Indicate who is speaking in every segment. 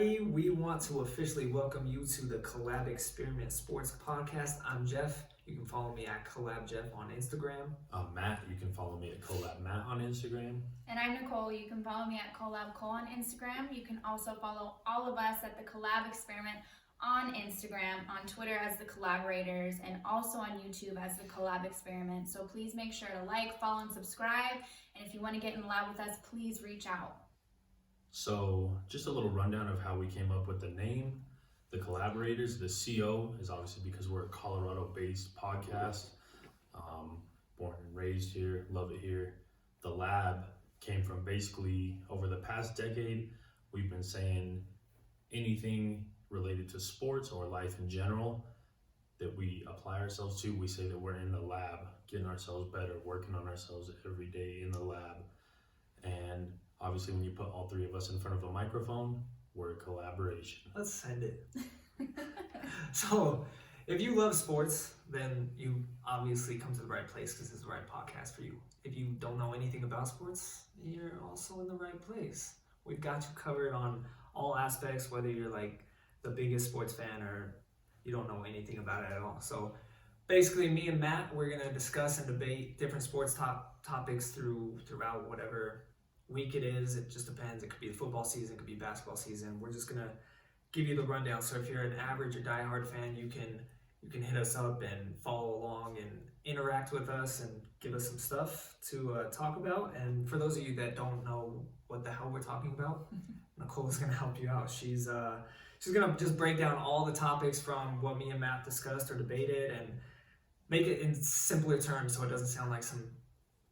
Speaker 1: everybody. We want to officially welcome you to the COLab Experiment Sports Podcast. I'm Jeff. You can follow me at COLab Jeff on Instagram.
Speaker 2: I'm Matt. You can follow me at COLab Matt on Instagram.
Speaker 3: And I'm Nicole. You can follow me at COLab Cole on Instagram. You can also follow all of us at the COLab Experiment on Instagram, on Twitter as the Collaborators, and also on YouTube as the COLab Experiment. So please make sure to like, follow, and subscribe. And if you want to get in the lab with us, please reach out.
Speaker 2: So just a little rundown of how we came up with the name. The Collaborators, the CO is obviously because we're a Colorado-based podcast. Born and raised here, love it here. The lab came from basically over the past decade, we've been saying anything related to sports or life in general that we apply ourselves to, we say that we're in the lab, getting ourselves better, working on ourselves every day in the lab. And obviously when you put all three of us in front of a microphone, we're a collaboration.
Speaker 1: Let's send it. So, if you love sports, then you obviously come to the right place because it's the right podcast for you. If you don't know anything about sports, you're also in the right place. We've got you covered on all aspects, whether you're like the biggest sports fan or you don't know anything about it at all. So basically me and Matt, we're going to discuss and debate different sports topics throughout whatever week it is. It just depends. It could be the football season, it could be basketball season. We're just going to give you the rundown. So if you're an average or diehard fan, you can hit us up and follow along and interact with us and give us some stuff to talk about. And for those of you that don't know what the hell we're talking about, Nicole is going to help you out. She's going to just break down all the topics from what me and Matt discussed or debated and make it in simpler terms so it doesn't sound like some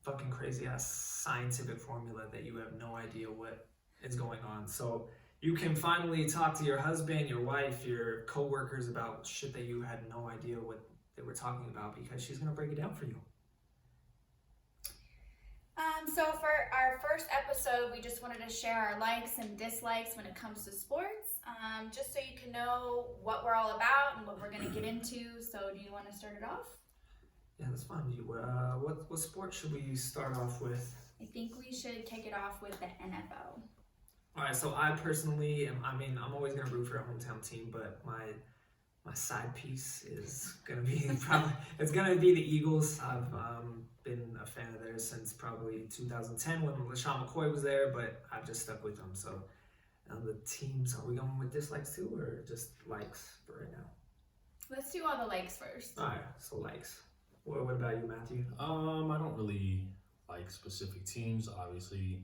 Speaker 1: fucking crazy ass scientific formula that you have no idea what is going on. So you can finally talk to your husband, your wife, your co-workers about shit that you had no idea what they were talking about because she's going to break it down for you.
Speaker 3: So for our first episode, we just wanted to share our likes and dislikes when it comes to sports, just so you can know what we're all about and what we're going to get into. So do you want to start it off?
Speaker 1: Yeah, that's fine. What sport should we start off with?
Speaker 3: I think we should kick it off with the NFL.
Speaker 1: All right, so I personally I'm always going to root for a hometown team, but my side piece is going to be it's going to be the Eagles. I've been a fan of theirs since probably 2010 when LaShawn McCoy was there, but I've just stuck with them. So the teams, are we going with dislikes too or just likes for right now?
Speaker 3: Let's do all the likes first.
Speaker 1: All right, so likes. What about you, Matthew?
Speaker 2: I don't really like specific teams. Obviously,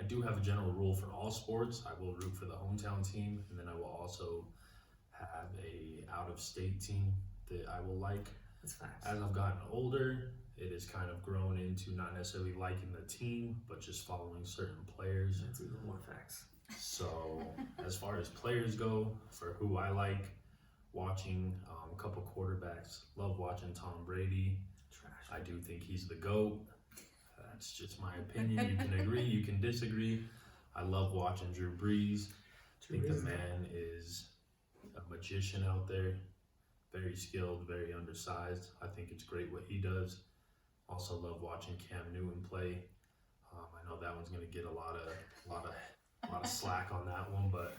Speaker 2: I do have a general rule for all sports. I will root for the hometown team, and then I will also have a out-of-state team that I will like.
Speaker 1: That's facts.
Speaker 2: As I've gotten older, it has kind of grown into not necessarily liking the team, but just following certain players.
Speaker 1: That's even more facts.
Speaker 2: So as far as players go, for who I like watching, a couple quarterbacks, love watching Tom Brady.
Speaker 1: Trash.
Speaker 2: I do think he's the GOAT. That's just my opinion. You can agree, you can disagree. I love watching Drew Brees. I think the man is a magician out there. Very skilled, very undersized. I think it's great what he does. Also love watching Cam Newton play. I know that one's going to get a lot of slack on that one, but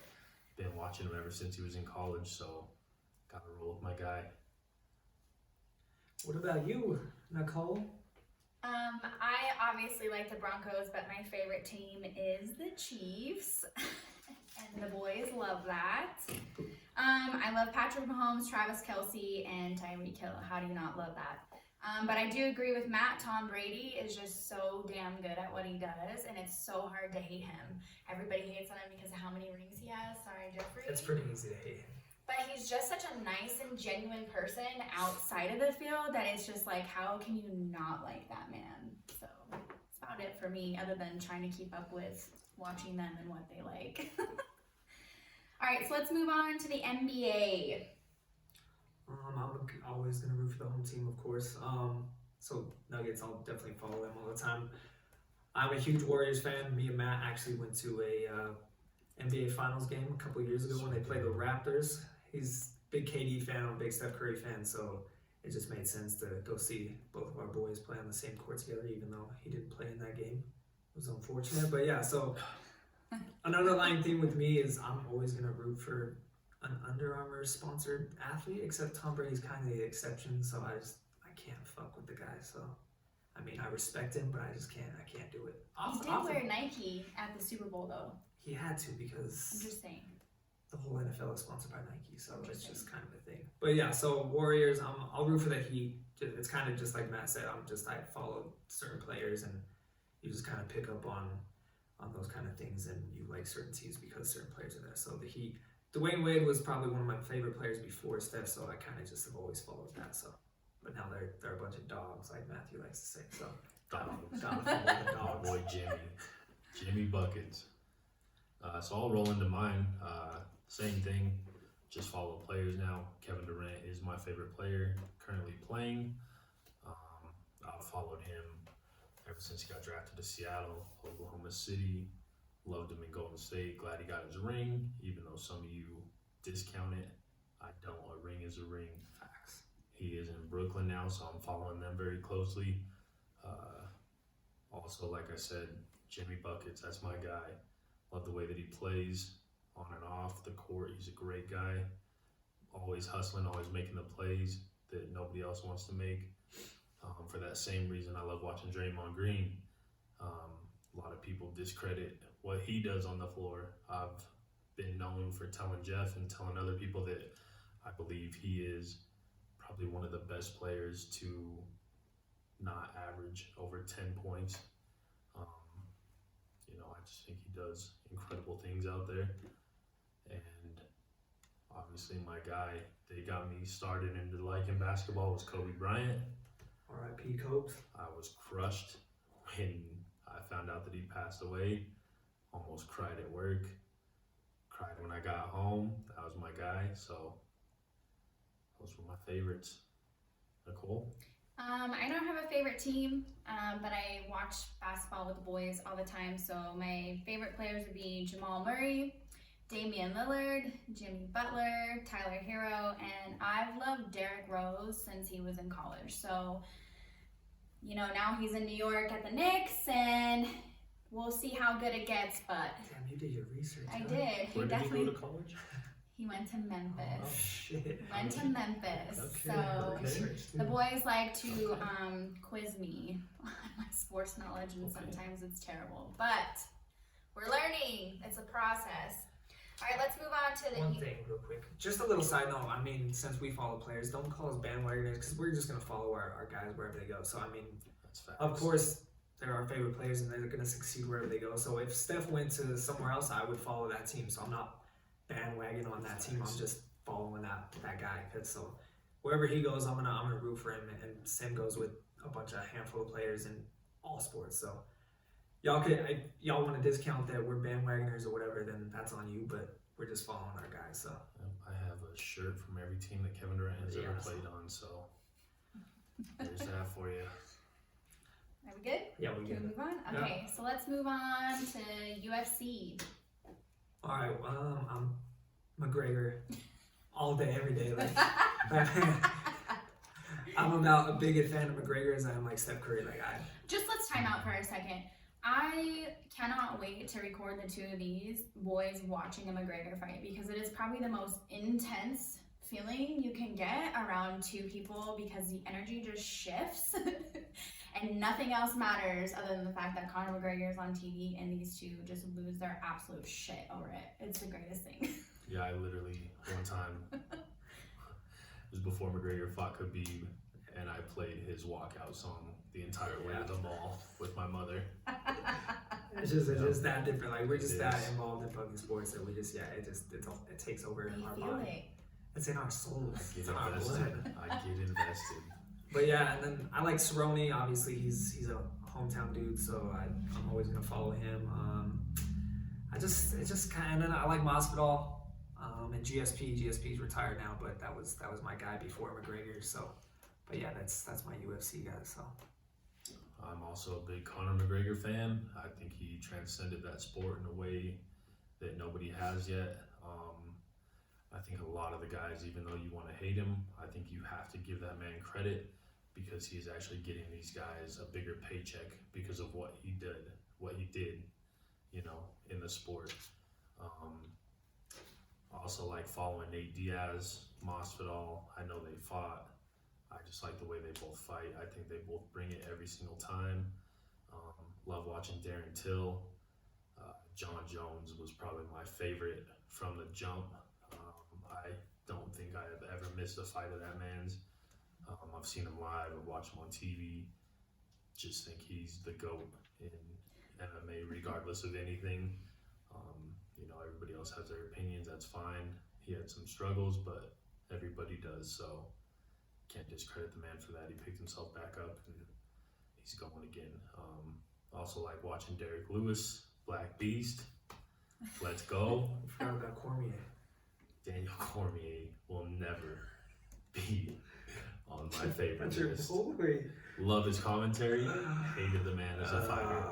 Speaker 2: been watching him ever since he was in college, so got to roll with my guy.
Speaker 1: What about you, Nicole?
Speaker 3: I obviously like the Broncos, but my favorite team is the Chiefs. And the boys love that. I love Patrick Mahomes, Travis Kelce, and Tyreek Hill. How do you not love that? But I do agree with Matt. Tom Brady is just so damn good at what he does, and it's so hard to hate him. Everybody hates on him because of how many rings he has. Sorry, Jeffrey.
Speaker 1: It's pretty easy to hate him.
Speaker 3: But he's just such a nice and genuine person outside of the field that it's just like, how can you not like that man? So that's about it for me, other than trying to keep up with watching them and what they like. All right, so let's move on to the NBA.
Speaker 1: I'm always going to root for the home team, of course. So Nuggets, I'll definitely follow them all the time. I'm a huge Warriors fan. Me and Matt actually went to a NBA Finals game a couple years ago when they played the Raptors. He's a big KD fan, I'm a big Steph Curry fan, so it just made sense to go see both of our boys play on the same court together, even though he didn't play in that game. It was unfortunate, but yeah, so An underlying theme with me is I'm always gonna root for an Under Armour sponsored athlete, except Tom Brady's kind of the exception. So I can't fuck with the guy. So I mean, I respect him, but I can't do it.
Speaker 3: He did wear Nike at the Super Bowl though.
Speaker 1: He had to because
Speaker 3: Interesting.
Speaker 1: the whole NFL is sponsored by Nike, so it's just kind of a thing. But yeah, so Warriors, I'll root for the Heat. It's kind of just like Matt said. I follow certain players, and you just kind of pick up on those kind of things, and you like certain teams because certain players are there. So the Heat, Dwayne Wade was probably one of my favorite players before Steph, so I kind of just have always followed that. So, but now they're a bunch of dogs, like Matthew likes to say. So
Speaker 2: Dogs.
Speaker 1: down for the
Speaker 2: My
Speaker 1: dogs.
Speaker 2: boy Jimmy Buckets. So I'll roll into mine. Same thing, just follow players now. Kevin Durant is my favorite player currently playing. I've followed him ever since he got drafted to Seattle, Oklahoma City. Loved him in Golden State. Glad he got his ring, even though some of you discount it. I don't. A ring is a ring.
Speaker 1: Facts.
Speaker 2: He is in Brooklyn now, so I'm following them very closely. Also, like I said, Jimmy Buckets, that's my guy. Love the way that he plays on and off the court. He's a great guy. Always hustling, always making the plays that nobody else wants to make. For that same reason, I love watching Draymond Green. A lot of people discredit what he does on the floor. I've been known for telling Jeff and telling other people that I believe he is probably one of the best players to not average over 10 points. I just think he does incredible things out there. And obviously my guy that got me started into liking basketball was Kobe Bryant.
Speaker 1: R.I.P. Cobes.
Speaker 2: I was crushed when I found out that he passed away. Almost cried at work. Cried when I got home. That was my guy. So those were my favorites. Nicole?
Speaker 3: I don't have a favorite team, but I watch basketball with the boys all the time. So my favorite players would be Jamal Murray, Damian Lillard, Jimmy Butler, Tyler Hero, and I've loved Derrick Rose since he was in college. So, now he's in New York at the Knicks, and we'll see how good it gets, but
Speaker 1: Damn, you did your research.
Speaker 3: I
Speaker 1: huh?
Speaker 3: did.
Speaker 2: Where did he go to college?
Speaker 3: He went to Memphis.
Speaker 1: Oh, shit.
Speaker 3: Went to Memphis.
Speaker 1: Okay,
Speaker 3: So
Speaker 1: research, too.
Speaker 3: the boys like to quiz me on my sports knowledge, and
Speaker 2: Okay.
Speaker 3: sometimes it's terrible. But we're learning. It's a process. All right, let's move on to the
Speaker 1: One thing real quick. Just a little side note. I mean, since we follow players, don't call us bandwagoners because we're just going to follow our guys wherever they go. So, I mean,
Speaker 2: That's facts.
Speaker 1: of course, they're our favorite players and they're going to succeed wherever they go. So if Steph went to somewhere else, I would follow that team. So I'm not bandwagon on that team. I'm just following that guy. So wherever he goes, I'm gonna root for him. And same goes with a handful of players in all sports. So y'all want to discount that we're bandwagoners or whatever, then that's on you. But we're just following our guys. So
Speaker 2: I have a shirt from every team that Kevin Durant has ever
Speaker 1: Yes.
Speaker 2: played on, so there's that for you.
Speaker 3: Are we good?
Speaker 1: yeah, we
Speaker 3: Can
Speaker 1: get
Speaker 3: we
Speaker 1: it.
Speaker 3: move on? Okay, so let's move on to UFC.
Speaker 1: All right. I'm McGregor all day, every day. Like I'm about a big fan of McGregor as I am like Steph Curry. Like
Speaker 3: Just let's time out for a second. I cannot wait to record the two of these boys watching a McGregor fight because it is probably the most intense feeling you can get around two people because the energy just shifts and nothing else matters other than the fact that Conor McGregor is on TV and these two just lose their absolute shit over it. It's the greatest thing.
Speaker 2: Yeah, I literally, one time, it was before McGregor fought Khabib, and I played his walkout song the entire way to the mall with my mother.
Speaker 1: it's just that different. Like we're just
Speaker 2: It
Speaker 1: that
Speaker 2: is.
Speaker 1: involved in fucking sports that we just it takes over
Speaker 3: You
Speaker 1: our
Speaker 3: feel
Speaker 1: body.
Speaker 3: it.
Speaker 1: It's in our souls.
Speaker 2: I
Speaker 1: It's
Speaker 2: get
Speaker 1: in our
Speaker 2: invested.
Speaker 1: blood.
Speaker 2: I get invested.
Speaker 1: But yeah, and then I like Cerrone. Obviously, he's a hometown dude, so I'm always gonna follow him. It's just kind of I like Masvidal. And GSP's retired now, but that was my guy before McGregor. So, but yeah, that's my UFC guy. So
Speaker 2: I'm also a big Conor McGregor fan. I think he transcended that sport in a way that nobody has yet. I think a lot of the guys, even though you want to hate him, I think you have to give that man credit because he's actually getting these guys a bigger paycheck because of what he did. in the sport. I also like following Nate Diaz, Masvidal. I know they fought. I just like the way they both fight. I think they both bring it every single time. Love watching Darren Till. John Jones was probably my favorite from the jump. I don't think I have ever missed a fight of that man's. I've seen him live, I've watched him on TV. Just think he's the GOAT in MMA, regardless of anything. Everybody else has their opinions, that's fine. He had some struggles, but everybody does, so can't discredit the man for that. He picked himself back up and he's going again. Also like watching Derek Lewis, Black Beast. Let's go.
Speaker 1: I forgot about Cormier.
Speaker 2: Daniel Cormier will never be on my favorite list. Love his commentary. Hated the man as a fighter.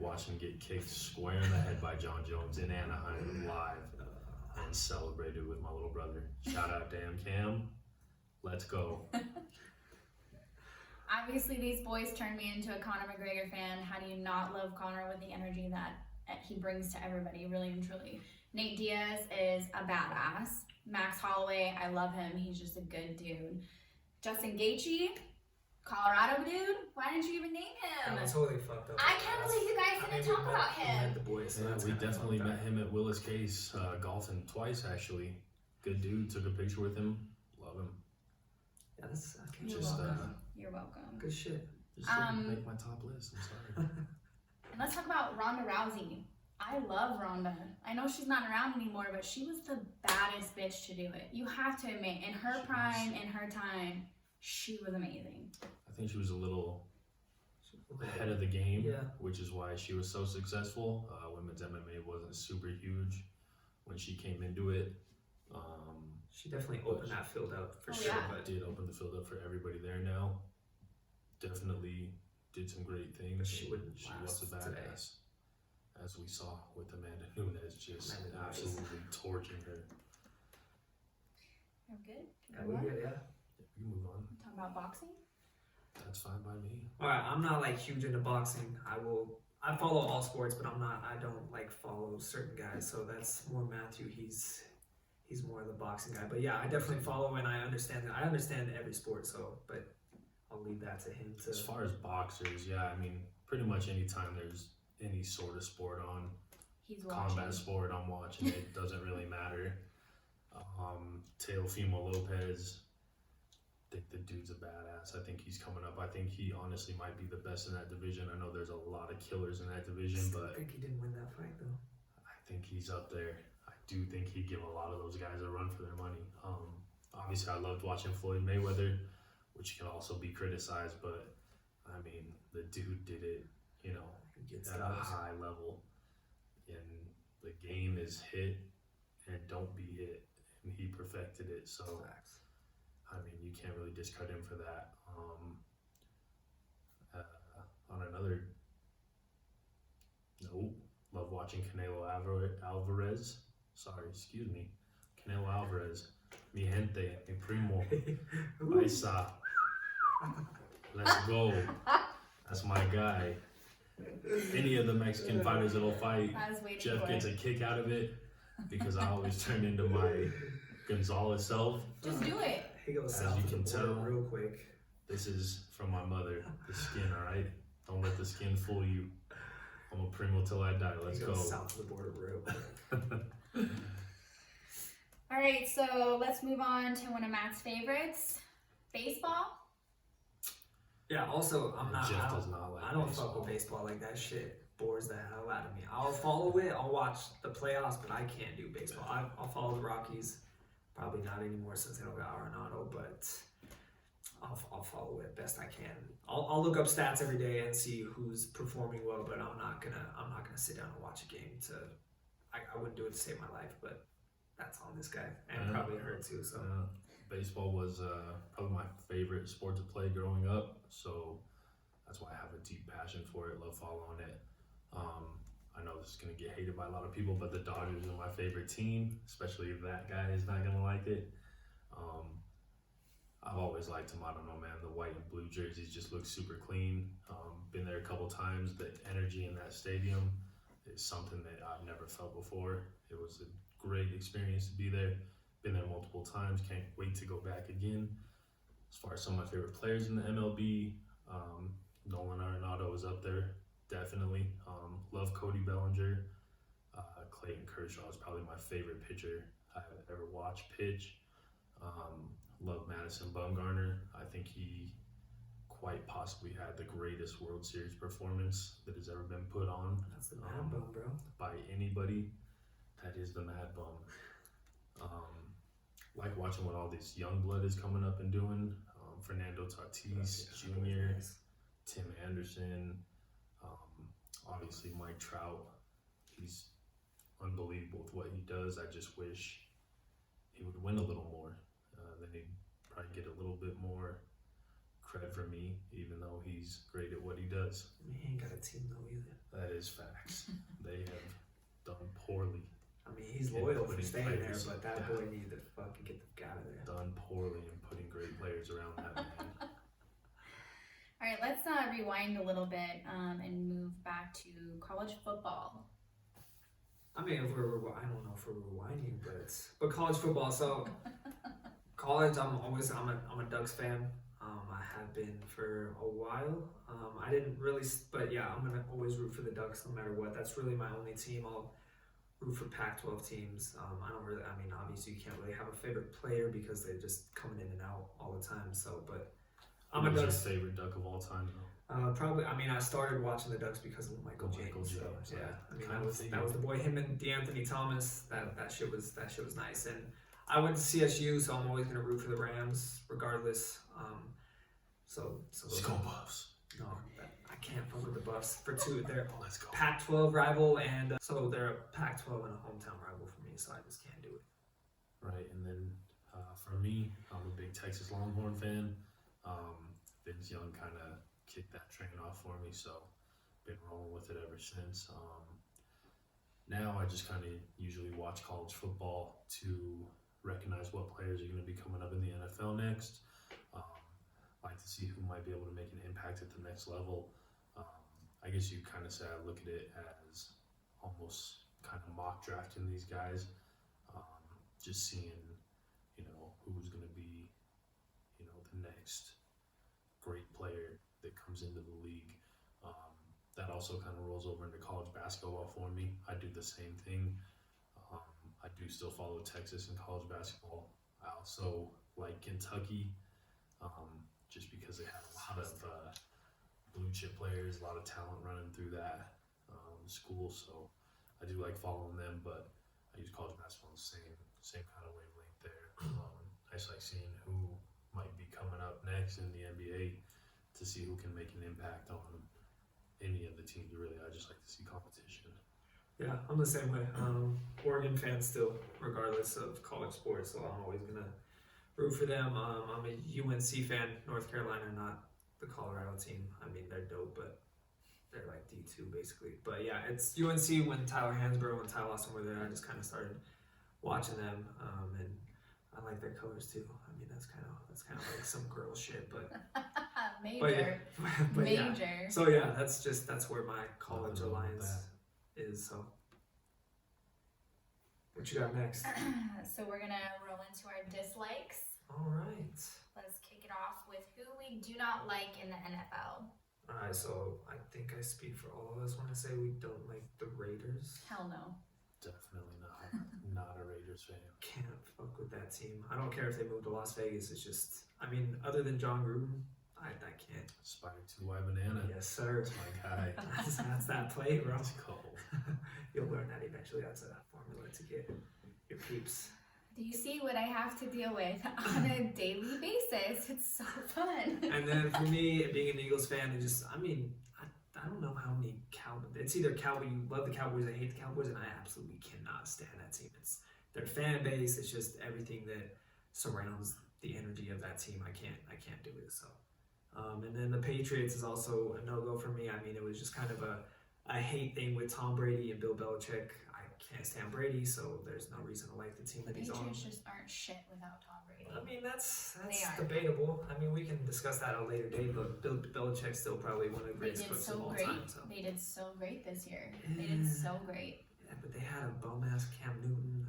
Speaker 2: Watched him get kicked square in the head by John Jones in Anaheim live and celebrated with my little brother. Shout out Damn Cam. Let's go.
Speaker 3: Obviously, these boys turned me into a Conor McGregor fan. How do you not love Conor with the energy that he brings to everybody, really and truly? Nate Diaz is a badass. Max Holloway, I love him. He's just a good dude. Justin Gaethje, Colorado dude. Why didn't you even name him?
Speaker 1: That was totally fucked up.
Speaker 3: I can't believe you guys didn't talk about him.
Speaker 1: The boys, so
Speaker 2: Yeah,
Speaker 1: that's
Speaker 2: we
Speaker 1: kinda
Speaker 2: definitely
Speaker 1: fucked
Speaker 2: met
Speaker 1: up.
Speaker 2: him at Willis Case golfing twice actually. Good dude. Took a picture with him. Love him.
Speaker 1: Yeah, that's okay.
Speaker 3: You're
Speaker 2: Just
Speaker 3: welcome. You're welcome.
Speaker 1: Good shit.
Speaker 2: just didn't make my top list. I'm sorry.
Speaker 3: And let's talk about Ronda Rousey. I love Ronda. I know she's not around anymore, but she was the baddest bitch to do it. You have to admit, in her prime, in her time, she was amazing.
Speaker 2: I think she was a little ahead of the game,
Speaker 1: Yeah.
Speaker 2: which is why she was so successful. Women's MMA wasn't super huge when she came into it.
Speaker 1: She definitely opened that field up for
Speaker 3: Oh,
Speaker 1: sure.
Speaker 3: yeah.
Speaker 1: But
Speaker 2: Did open the field up for everybody there now. Definitely did some great things.
Speaker 1: But she wouldn't
Speaker 2: She
Speaker 1: last
Speaker 2: was a
Speaker 1: today.
Speaker 2: badass, as we saw with Amanda Nunes, just
Speaker 1: Amanda Nunes.
Speaker 2: absolutely torching her.
Speaker 3: We're good?
Speaker 1: yeah, we good, yeah.
Speaker 2: Yeah, we can move on.
Speaker 3: Talk about boxing?
Speaker 2: That's fine by me.
Speaker 1: All right, I'm not like huge into boxing. I follow all sports, but I don't like follow certain guys. So that's more Matthew. He's more the boxing guy. But yeah, I definitely follow and I understand it. I understand every sport. So, but I'll leave that to him to.
Speaker 2: As far as boxers, yeah, I mean, pretty much anytime there's any sort of sport on,
Speaker 3: He's watching.
Speaker 2: combat sport, I'm watching it. Doesn't really matter. Teofimo Lopez, I think the dude's a badass. I think he's coming up. I think he honestly might be the best in that division. I know there's a lot of killers in that division,
Speaker 1: I
Speaker 2: but
Speaker 1: think he didn't win that fight though.
Speaker 2: I think he's up there. I do think he'd give a lot of those guys a run for their money. Obviously, I loved watching Floyd Mayweather, which can also be criticized, but I mean, the dude did it,
Speaker 1: He gets
Speaker 2: at a high level. And the game is hit and don't be hit, and he perfected it. So,
Speaker 1: Facts.
Speaker 2: I mean, you can't really discredit him for that. On another note, love watching Canelo Alvarez. Sorry, excuse me. Canelo Alvarez. Mi gente, mi primo, paisa. Let's go. That's my guy. Any of the Mexican fighters that'll fight,
Speaker 3: I was waiting
Speaker 2: Jeff
Speaker 3: for
Speaker 2: gets
Speaker 3: it.
Speaker 2: a kick out of it because I always turn into my Gonzalez self.
Speaker 3: Just do it.
Speaker 1: He goes
Speaker 2: As
Speaker 1: south
Speaker 2: you
Speaker 1: of the
Speaker 2: can
Speaker 1: border
Speaker 2: tell.
Speaker 1: real quick.
Speaker 2: This is from my mother. The skin, alright? Don't let the skin fool you. I'm a primo till I die. Let's
Speaker 1: He
Speaker 2: go.
Speaker 1: goes south of the border real quick.
Speaker 3: All right, so let's move on to one of Matt's favorites, baseball.
Speaker 1: Yeah. Also,
Speaker 2: Jeff does not like
Speaker 1: I don't
Speaker 2: baseball.
Speaker 1: fuck with baseball. Like that shit bores the hell out of me. I'll follow it. I'll watch the playoffs, but I can't do baseball. I'll follow the Rockies. Probably not anymore since they don't got Arenado, but I'll follow it best I can. I'll look up stats every day and see who's performing well, but I'm not gonna sit down and watch a game I wouldn't do it to save my life, but that's on this guy and
Speaker 2: Yeah.
Speaker 1: probably her too. So
Speaker 2: Baseball was probably my favorite sport to play growing up, so that's why I have a deep passion for it. Love following it. I know this is gonna get hated by a lot of people, but the Dodgers are my favorite team, especially if that guy is not gonna like it. I've always liked them. I don't know, man. The white and blue jerseys just look super clean. Been there a couple times. The energy in that stadium is something that I've never felt before. It was a great experience to be there. Been there multiple times. Can't wait to go back again. As far as some of my favorite players in the MLB, Nolan Arenado is up there, definitely. Love Cody Bellinger. Clayton Kershaw is probably my favorite pitcher I've ever watched pitch. Love Madison Bumgarner. I think he quite possibly had the greatest World Series performance that has ever been put on
Speaker 1: That's the Mad Bum, bro.
Speaker 2: by anybody. That is the Mad Bum. Like watching what all this young blood is coming up and doing. Fernando Tatis Jr.,
Speaker 1: Nice.
Speaker 2: Tim Anderson, obviously Mike Trout. He's unbelievable with what he does. I just wish he would win a little more. Then he'd probably get a little bit more credit for me, even though he's great at what he does.
Speaker 1: I mean, he ain't got a team though either.
Speaker 2: That is facts. They have done poorly.
Speaker 1: I mean, he's
Speaker 2: Yeah,
Speaker 1: loyal for
Speaker 2: putting
Speaker 1: staying there,
Speaker 2: players,
Speaker 1: but that
Speaker 2: yeah.
Speaker 1: boy needed to fucking get the fuck out of there.
Speaker 2: Done poorly in putting great players around that man.
Speaker 3: All right, let's rewind a little bit and move back to college football.
Speaker 1: I mean, if we're, I don't know if we're rewinding, but college football. So college, I'm a Ducks fan. I have been for a while. I didn't really, but yeah, I'm gonna always root for the Ducks no matter what. That's really my only team. I'll root for Pac-12 teams. I don't really. I mean, obviously you can't really have a favorite player because they're just coming in and out all the time. So, but I'm a
Speaker 2: Who's your
Speaker 1: Ducks.
Speaker 2: favorite Duck of all time, though?
Speaker 1: Probably. I mean, I started watching the Ducks because of Michael James.
Speaker 2: Michael James,
Speaker 1: So, yeah. I mean,
Speaker 2: kind of
Speaker 1: that was the boy. Him and DeAnthony Thomas. That shit was nice. And I went to CSU, so I'm always gonna root for the Rams, regardless. So
Speaker 2: Let's go Buffs.
Speaker 1: no, I can't fuck with the Buffs for two. They're
Speaker 2: Let's go.
Speaker 1: Pac-12 rival, and so they're a Pac-12 and a hometown rival for me. So I just can't do it.
Speaker 2: Right, and then for me, I'm a big Texas Longhorn fan. Vince Young kind of kicked that train off for me, so been rolling with it ever since. Now I just kind of usually watch college football to recognize what players are going to be coming up in the NFL next. Like to see who might be able to make an impact at the next level. I guess you kind of say I look at it as almost kind of mock drafting these guys, just seeing, who's going to be, the next great player that comes into the league. That also kind of rolls over into college basketball for me. I do the same thing. I do still follow Texas in college basketball. I also like Kentucky, just because they have a lot of blue chip players, a lot of talent running through that school. So I do like following them, but I use college basketball the same kind of wavelength there. I just like seeing who might be coming up next in the NBA to see who can make an impact on any of the teams. Really, I just like to see competition.
Speaker 1: Yeah, I'm the same way. Oregon fan still, regardless of college sports. So I'm always gonna root for them. I'm a UNC fan. North Carolina, not the Colorado team. I mean, they're dope, but they're like D2 basically. But yeah, it's UNC when Tyler Hansbrough and Ty Lawson were there. I just kind of started watching them, and I like their colors too. I mean, that's kind of like some girl shit, but
Speaker 3: Major.
Speaker 1: but yeah.
Speaker 3: Major.
Speaker 1: So yeah, that's where my college
Speaker 2: Nothing wrong with
Speaker 1: alliance is. So what you got next?
Speaker 3: So we're gonna roll into our dislikes.
Speaker 1: All right.
Speaker 3: Let's kick it off with who we do not like in the NFL.
Speaker 1: All right, so I think I speak for all of us when I say we don't like the Raiders.
Speaker 3: Hell no.
Speaker 2: Definitely not a Raiders fan.
Speaker 1: Can't fuck with that team. I don't care if they move to Las Vegas. It's just, I mean, other than John Gruden, I can't.
Speaker 2: Spider 2Y Banana.
Speaker 1: Yes, sir.
Speaker 2: That's my guy.
Speaker 1: That's that play, bro.
Speaker 2: Let's go.
Speaker 1: You'll learn that eventually. That's a formula to get your peeps.
Speaker 3: Do you see what I have to deal with on a daily basis? It's so fun.
Speaker 1: And then for me, being an Eagles fan, it just, I mean, I don't know how many Cowboys. It's either you love the Cowboys, I hate the Cowboys, and I absolutely cannot stand that team. It's their fan base. It's just everything that surrounds the energy of that team. I can't do it. So, and then the Patriots is also a no-go for me. I mean, it was just kind of a hate thing with Tom Brady and Bill Belichick. can't stand Brady, so there's no reason to like the team that he's on.
Speaker 3: Patriots just aren't shit without Tom Brady.
Speaker 1: I mean, that's
Speaker 3: They are.
Speaker 1: debatable. I mean, we can discuss that at a later date, but Bill Belichick's still probably one of the
Speaker 3: They
Speaker 1: greatest
Speaker 3: did
Speaker 1: coaches
Speaker 3: so
Speaker 1: of all
Speaker 3: great.
Speaker 1: time. So.
Speaker 3: They did so great this year. They did so great.
Speaker 1: Yeah, but they had a bum-ass Cam Newton.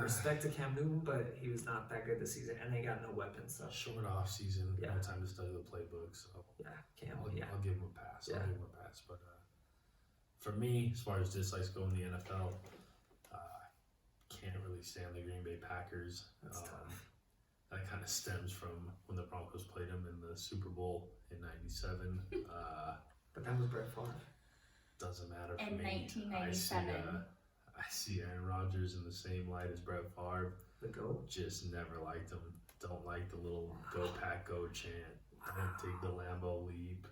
Speaker 1: Respect to Cam Newton, but he was not that good this season, and they got no weapons. So.
Speaker 2: Short off season,
Speaker 1: Yeah.
Speaker 2: no time to study the playbook. So
Speaker 1: Yeah, Cam.
Speaker 2: I'll give him a pass.
Speaker 1: Yeah.
Speaker 2: I'll give him a pass. But for me, as far as dislikes go in the NFL, can't really stand the Green Bay Packers.
Speaker 1: That's tough.
Speaker 2: That kind of stems from when the Broncos played them in the Super Bowl in '97.
Speaker 1: But that was Brett Favre.
Speaker 2: Doesn't matter for
Speaker 3: In
Speaker 2: me.
Speaker 3: 1997.
Speaker 2: I see Aaron Rodgers in the same light as Brett Favre.
Speaker 1: The GOAT.
Speaker 2: Just never liked him. Don't like the little "Go Pack Go" chant. Don't dig the Lambeau leap.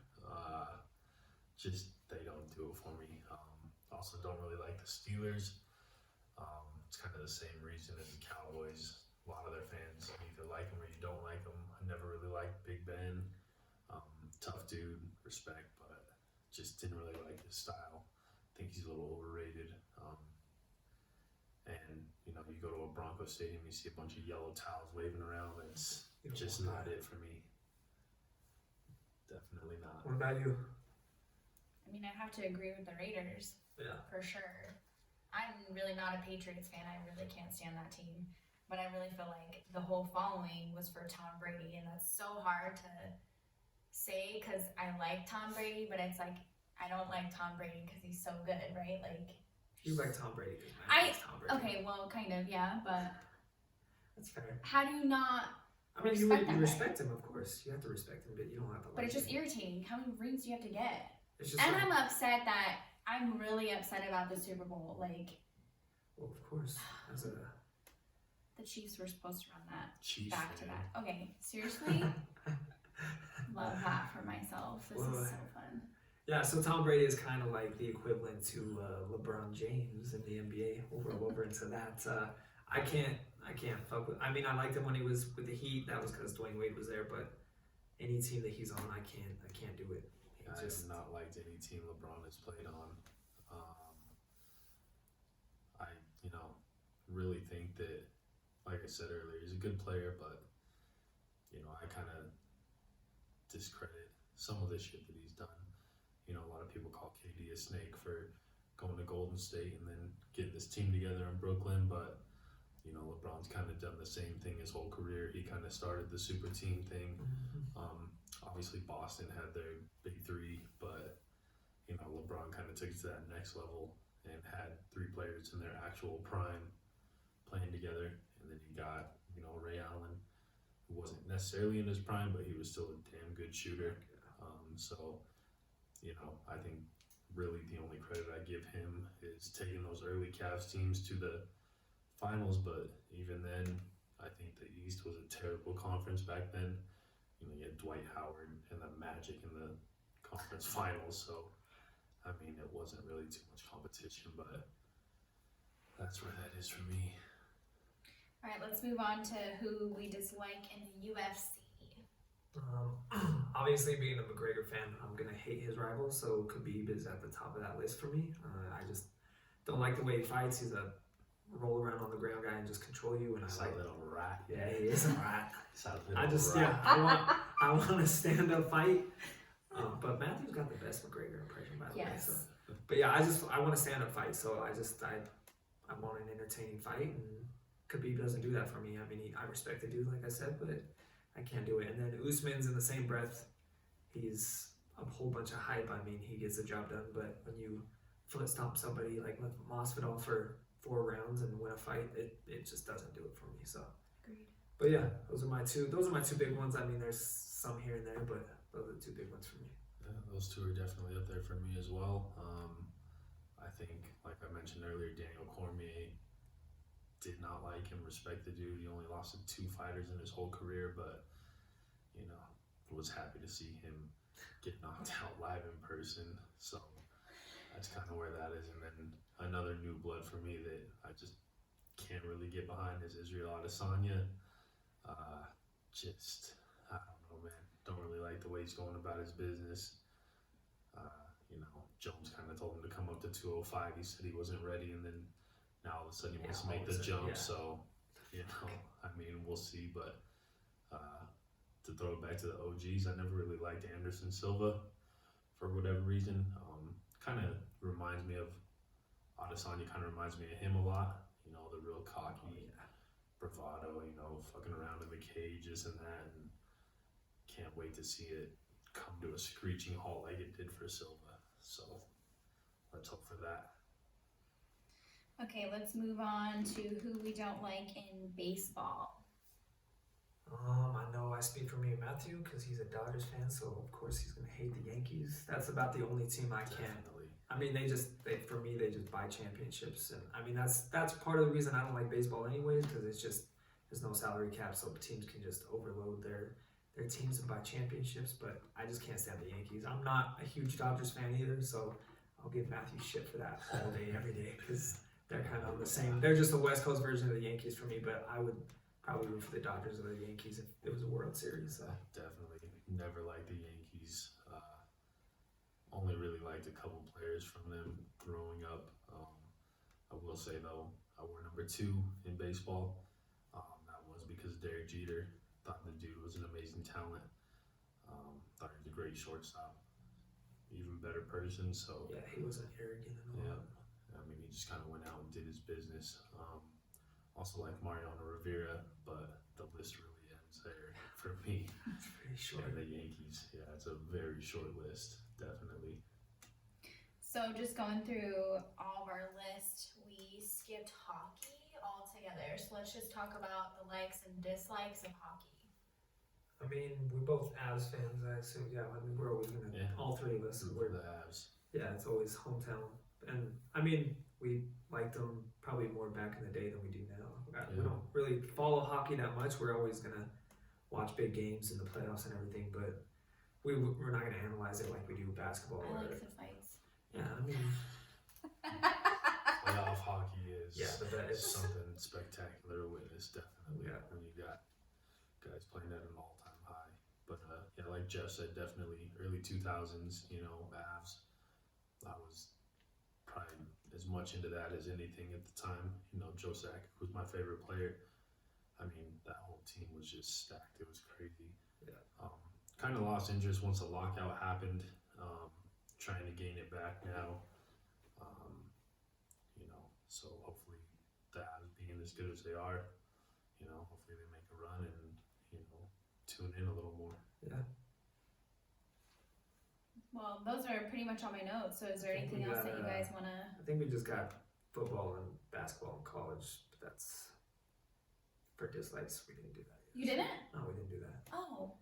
Speaker 2: Just they don't do it for me. Also, don't really like the Steelers. It's kind of the same reason as the Cowboys. A lot of their fans either like them or you don't like them. I never really liked Big Ben. Tough dude, respect, but just didn't really like his style. I think he's a little overrated. And you go to a Broncos stadium, you see a bunch of yellow towels waving around. It's just not it for me. Definitely not.
Speaker 1: What about you?
Speaker 3: I mean, I have to agree with the Raiders.
Speaker 1: Yeah.
Speaker 3: For sure. I'm really not a Patriots fan. I really can't stand that team. But I really feel like the whole following was for Tom Brady. And that's so hard to say because I like Tom Brady, but it's like I don't like Tom Brady because he's so good, right? Like
Speaker 1: You like Tom Brady because my name's Tom Brady.
Speaker 3: Okay, well, kind of, yeah, but
Speaker 1: That's fair.
Speaker 3: how do you not?
Speaker 1: I mean, you
Speaker 3: Respect that
Speaker 1: respect him, of course. You have to respect him, but you don't have to like
Speaker 3: But it's just
Speaker 1: him.
Speaker 3: irritating. How many rings do you have to get?
Speaker 1: It's just
Speaker 3: And
Speaker 1: like,
Speaker 3: I'm upset that I'm really upset about the Super Bowl. Like
Speaker 1: well, of course, as a
Speaker 3: the Chiefs were supposed to run that
Speaker 2: Chiefs
Speaker 3: back to
Speaker 2: fan.
Speaker 3: back. Okay, seriously, love that for myself. This is so fun.
Speaker 1: yeah. So Tom Brady is kind of like the equivalent to LeBron James in the NBA. We'll roll over into that. I can't fuck with. I mean, I liked him when he was with the Heat. That was because Dwayne Wade was there. But any team that he's on, I can't do it.
Speaker 2: I have not liked any team LeBron has played on. I really think that, like I said earlier, he's a good player, but I kind of discredit some of the shit that he's done. A lot of people call KD a snake for going to Golden State and then getting this team together in Brooklyn, but LeBron's kind of done the same thing his whole career. He kind of started the super team thing. Obviously Boston had their big three, but LeBron kind of took it to that next level and had three players in their actual prime playing together. And then you got Ray Allen, who wasn't necessarily in his prime, but he was still a damn good shooter. So I think really the only credit I give him is taking those early Cavs teams to the finals, but even then I think the East was a terrible conference back then. You had Dwight Howard and the Magic in the conference finals, so I mean it wasn't really too much competition, but that's where that is for me.
Speaker 3: All right, let's move on to who we dislike in the UFC.
Speaker 1: Obviously, being a McGregor fan, I'm gonna hate his rival, so Khabib is at the top of that list for me. I just don't like the way he fights. He's a roll around on the ground guy and just control you, and
Speaker 2: It's
Speaker 1: I like
Speaker 2: a little rat.
Speaker 1: Yeah, he is a rat.
Speaker 2: It's a
Speaker 1: I
Speaker 2: little
Speaker 1: just
Speaker 2: rat.
Speaker 1: I want a stand up fight. But Matthew's got the best McGregor impression, by the way.
Speaker 3: Yes.
Speaker 1: So. But yeah, I want a stand up fight. So I want an entertaining fight, and Khabib doesn't do that for me. I mean, I respect the dude, like I said, but I can't do it. And then Usman's in the same breath. He's a whole bunch of hype. I mean, he gets the job done. But when you foot stomp somebody like Masvidal for 4 rounds and win a fight, it just doesn't do it for me. So.
Speaker 3: Agreed.
Speaker 1: But yeah, those are my two big ones. I mean, there's some here and there, but those are the 2 big ones for me.
Speaker 2: Yeah, those 2 are definitely up there for me as well. I think, like I mentioned earlier, Daniel Cormier, did not like him, respect the dude. He only lost to 2 fighters in his whole career, but was happy to see him get knocked out live in person. So that's kind of where that is. And then another new blood for me that I just can't really get behind is Israel Adesanya. I don't know, man. Don't really like the way he's going about his business. Jones kind of told him to come up to 205. He said he wasn't ready, and then now all of a sudden he wants to
Speaker 1: all
Speaker 2: make
Speaker 1: of a
Speaker 2: the
Speaker 1: sudden,
Speaker 2: jump.
Speaker 1: yeah.
Speaker 2: So, I mean, we'll see. But to throw it back to the OGs, I never really liked Anderson Silva for whatever reason. Kind of reminds me of Adesanya. Kind of reminds me of him a lot. The real cocky bravado. Fucking around in the cage, this and that, and can't wait to see it come to a screeching halt like it did for Silva. So let's hope for that.
Speaker 3: Okay, let's move on to who we don't like in baseball.
Speaker 1: I know I speak for me and Matthew because he's a Dodgers fan, so of course he's gonna hate the Yankees. That's about the only team I can't.
Speaker 2: Definitely.
Speaker 1: I mean, they just buy championships, and I mean that's part of the reason I don't like baseball anyways, because it's just there's no salary cap, so teams can just overload their teams and buy championships. But I just can't stand the Yankees. I'm not a huge Dodgers fan either, so I'll give Matthew shit for that all day, every day, because they're kind of on the same. They're just the West Coast version of the Yankees for me, but I would probably root for the Dodgers or the Yankees if it was a World Series. So.
Speaker 2: Definitely never liked the Yankees. Only really liked a couple players from them growing up. I will say though, I wore number 2 in baseball. That was because Derek Jeter. Thought the dude was an amazing talent. Thought he was a great shortstop. Even better person. So
Speaker 1: Yeah, he wasn't arrogant at all.
Speaker 2: yeah, I mean he just kind of went out and did his business. Also like Mariano Rivera, but the list really ends there for me.
Speaker 1: It's pretty short.
Speaker 2: And the Yankees, yeah, it's a very short list, definitely.
Speaker 3: So just going through all of our list, we skipped hockey altogether. So let's just talk about the likes and dislikes of hockey.
Speaker 1: I mean, we're both Avs fans, I assume. Yeah, I mean, we're always gonna.
Speaker 2: Yeah.
Speaker 1: All three of us.
Speaker 2: For
Speaker 1: We're,
Speaker 2: the Avs.
Speaker 1: yeah, it's always hometown, and I mean, we liked them probably more back in the day than we do now. We
Speaker 2: Yeah.
Speaker 1: don't really follow hockey that much. We're always gonna watch big games in the playoffs and everything, but we're not gonna analyze it like we do basketball.
Speaker 3: I
Speaker 1: or,
Speaker 3: like the fights.
Speaker 1: yeah, I mean,
Speaker 2: Playoff hockey is
Speaker 1: it's
Speaker 2: something spectacular to witness, definitely.
Speaker 1: Yeah.
Speaker 2: When you got guys playing at an all-time high. But yeah, like Jeff said, definitely early 2000s, Avs. I was probably as much into that as anything at the time. Joe Sakic was my favorite player. I mean, that whole team was just stacked. It was crazy.
Speaker 1: Yeah.
Speaker 2: Kind of lost interest once the lockout happened. Trying to gain it back now. So hopefully the Avs being as good as they are, hopefully they make a run and, tune in a little more.
Speaker 1: yeah.
Speaker 3: Well, those are pretty much all my notes. So is there
Speaker 1: I think
Speaker 3: anything
Speaker 1: we
Speaker 3: else
Speaker 1: got,
Speaker 3: that you guys want to?
Speaker 1: I think we just got football and basketball in college, but that's for dislikes. We didn't do that yet.
Speaker 3: You didn't?
Speaker 1: No, we didn't do that.
Speaker 3: Oh,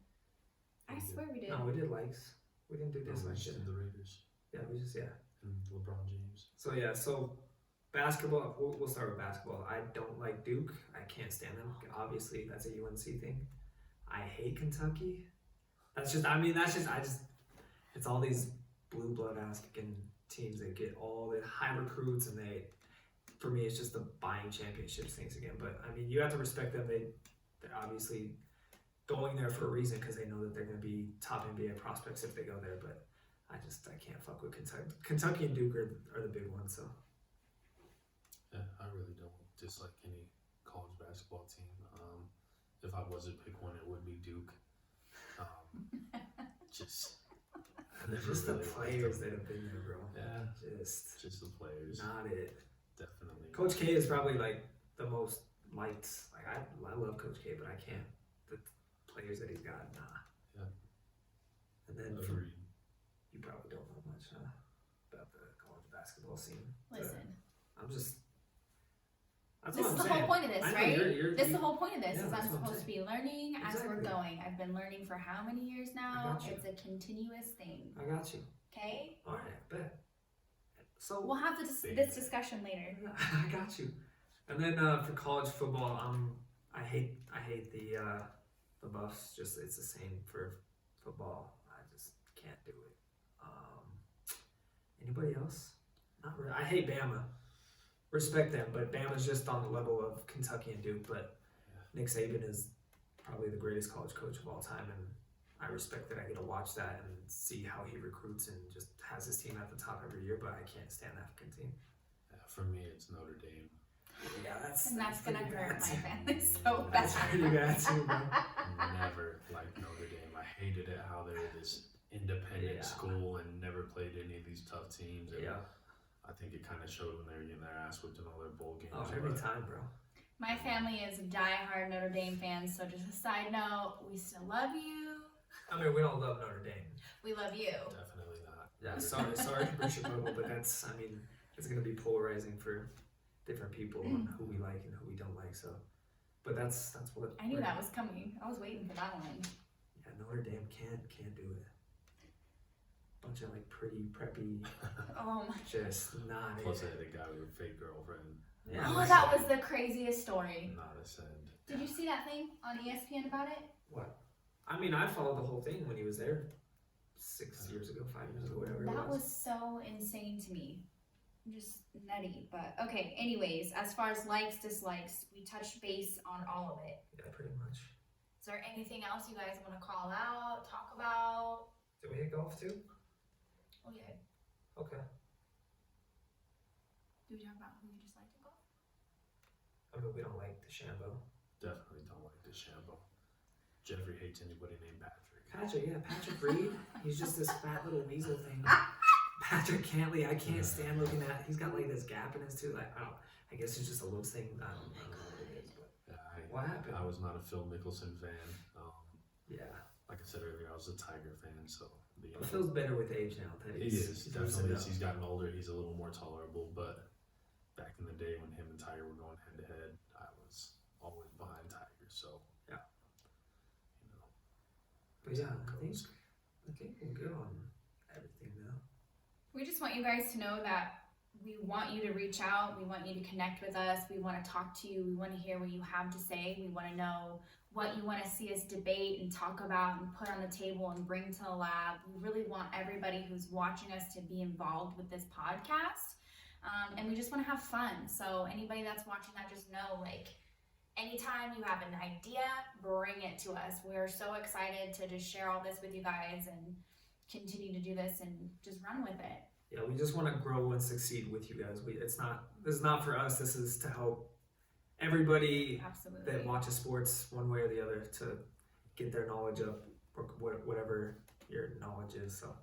Speaker 3: I swear we did.
Speaker 1: No, we did likes. We didn't do
Speaker 2: We
Speaker 1: dislikes.
Speaker 2: just did the Raiders
Speaker 1: Yeah, we just
Speaker 2: and LeBron James.
Speaker 1: So yeah, so basketball. We'll start with basketball. I don't like Duke. I can't stand them. Obviously, that's a UNC thing. I hate Kentucky. That's just. I mean, that's just. It's all these blue blood ass teams that get all the high recruits, and for me, it's just the buying championships things again. But I mean, you have to respect them. They're obviously going there for a reason because they know that they're going to be top NBA prospects if they go there. But I can't fuck with Kentucky. Kentucky and Duke are the big ones. So
Speaker 2: Yeah, I really don't dislike any college basketball team. If I was to pick one, it would be Duke. Just
Speaker 1: the players that have been there, bro.
Speaker 2: Yeah,
Speaker 1: Just
Speaker 2: the players.
Speaker 1: not it.
Speaker 2: Definitely.
Speaker 1: Coach K is probably like the most liked. Like I love Coach K, but I can't. The players that he's got, nah.
Speaker 2: Yeah.
Speaker 1: And then
Speaker 2: Agreed.
Speaker 1: you probably don't know much about the college basketball scene.
Speaker 3: Listen,
Speaker 1: I'm just. That's
Speaker 3: this
Speaker 1: what
Speaker 3: is
Speaker 1: I'm
Speaker 3: the whole
Speaker 1: saying.
Speaker 3: point of this,
Speaker 1: I know,
Speaker 3: right?
Speaker 1: you're-
Speaker 3: This is the whole point of this.
Speaker 1: Yeah,
Speaker 3: Is
Speaker 1: that's
Speaker 3: I'm
Speaker 1: what I'm
Speaker 3: supposed to be learning as we're
Speaker 1: Exactly.
Speaker 3: going. I've been learning for how many years now?
Speaker 1: got you.
Speaker 3: It's a continuous thing.
Speaker 1: I got you.
Speaker 3: Okay.
Speaker 1: All right, bet. So
Speaker 3: We'll have this discussion later.
Speaker 1: I got you. And then for college football, I hate the Buffs. Just it's the same for football. I just can't do it. Anybody else? Not really. I hate Bama. Respect them, but Bama's just on the level of Kentucky and Duke. But Nick Saban is probably the greatest college coach of all time, and I respect that I get to watch that and see how he recruits and just has his team at the top every year. But I can't stand that fucking team.
Speaker 2: Yeah, for me, it's Notre Dame.
Speaker 1: Yeah, that's
Speaker 3: gonna
Speaker 1: pretty
Speaker 3: hurt
Speaker 1: bad,
Speaker 3: my
Speaker 1: too.
Speaker 3: family so bad.
Speaker 1: That's pretty bad too, bro.
Speaker 2: Never liked Notre Dame. I hated it how they were this independent
Speaker 1: Yeah.
Speaker 2: school and never played any of these tough teams. And
Speaker 1: Yeah.
Speaker 2: I think it kind of showed when they were getting their ass whipped in all their bowl games.
Speaker 1: Oh, every time, bro.
Speaker 3: My family is diehard Notre Dame fans, so just a side note, we still love you.
Speaker 1: I mean, we don't love Notre Dame.
Speaker 3: We love you.
Speaker 2: Definitely not.
Speaker 1: Yeah, sorry for Chicago, but that's, I mean, it's gonna be polarizing for different people on who we like and who we don't like. So, but that's what
Speaker 3: I knew that was coming. I was waiting for that one.
Speaker 1: Yeah, Notre Dame can't do it. Bunch of like pretty preppy,
Speaker 3: Oh my.
Speaker 1: just not
Speaker 2: Plus,
Speaker 1: it.
Speaker 2: I had a guy with a fake girlfriend.
Speaker 1: Yeah,
Speaker 3: Oh,
Speaker 1: like-
Speaker 3: that was the craziest story.
Speaker 2: Not a send.
Speaker 3: Did you see that thing on ESPN about it?
Speaker 1: What? I mean, I followed the whole thing when he was there 6 years ago, 5 years ago, whatever
Speaker 3: That
Speaker 1: it was.
Speaker 3: was so insane to me. Just nutty. But okay, anyways, as far as likes, dislikes, we touched base on all of it.
Speaker 1: Yeah, pretty much.
Speaker 3: Is there anything else you guys want to call out, talk about?
Speaker 1: Did we hit golf too?
Speaker 3: Oh yeah.
Speaker 1: Okay.
Speaker 3: Do we talk about who we just like to go?
Speaker 1: I mean, we don't like DeChambeau.
Speaker 2: Definitely don't like DeChambeau. Jeffrey hates anybody named Patrick.
Speaker 1: Patrick Reed. He's just this fat little weasel thing. Patrick Cantley, I can't stand looking at. He's got like this gap in his tooth. I guess it's just a looks thing. I don't know what it is, but
Speaker 2: Yeah,
Speaker 1: what happened?
Speaker 2: I was not a Phil Mickelson fan.
Speaker 1: Yeah,
Speaker 2: Like I said earlier, I was a Tiger fan, so
Speaker 1: it feels better with age now. That
Speaker 2: he is
Speaker 1: he's
Speaker 2: definitely.
Speaker 1: loosened
Speaker 2: As
Speaker 1: up.
Speaker 2: he's gotten older, he's a little more tolerable. But back in the day when him and Tiger were going head to head, I was always behind Tiger. So
Speaker 1: Yeah.
Speaker 2: you know.
Speaker 1: But yeah,
Speaker 2: that's how it goes.
Speaker 1: I think we're good on everything now.
Speaker 3: We just want you guys to know that we want you to reach out. We want you to connect with us. We want to talk to you. We want to hear what you have to say. We want to know what you want to see us debate and talk about and put on the table and bring to the lab. We really want everybody who's watching us to be involved with this podcast. And we just want to have fun. So anybody that's watching that, just know, like, anytime you have an idea, bring it to us. We're so excited to just share all this with you guys and continue to do this and just run with it.
Speaker 1: Yeah, we just want to grow and succeed with you guys. This is not for us. This is to help everybody
Speaker 3: Absolutely.
Speaker 1: that watches sports one way or the other to get their knowledge up, or whatever your knowledge is. So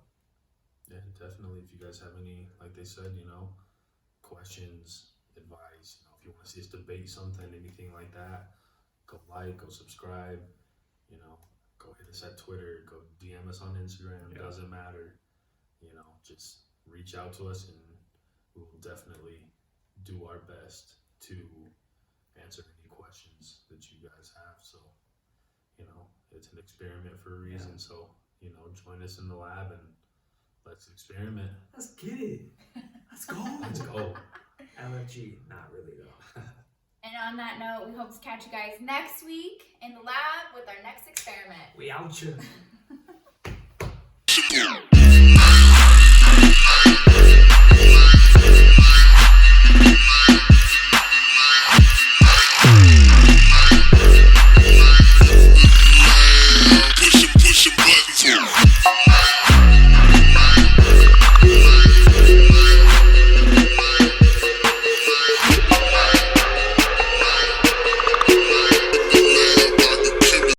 Speaker 2: Yeah, definitely. If you guys have any, like they said, questions, advice, if you want to see us debate something, anything like that, go like, go subscribe, go hit us at Twitter, go DM us on Instagram.
Speaker 1: Yeah.
Speaker 2: Doesn't matter. Just reach out to us, and we will definitely do our best to answer any questions that you guys have. So, it's an experiment for a reason.
Speaker 1: Yeah.
Speaker 2: So, join us in the lab and let's experiment.
Speaker 1: let's get it. Let's go.
Speaker 2: Let's go.
Speaker 1: LFG, not really though.
Speaker 3: And on that note, we hope to catch you guys next week in the lab with our next experiment.
Speaker 1: We out you.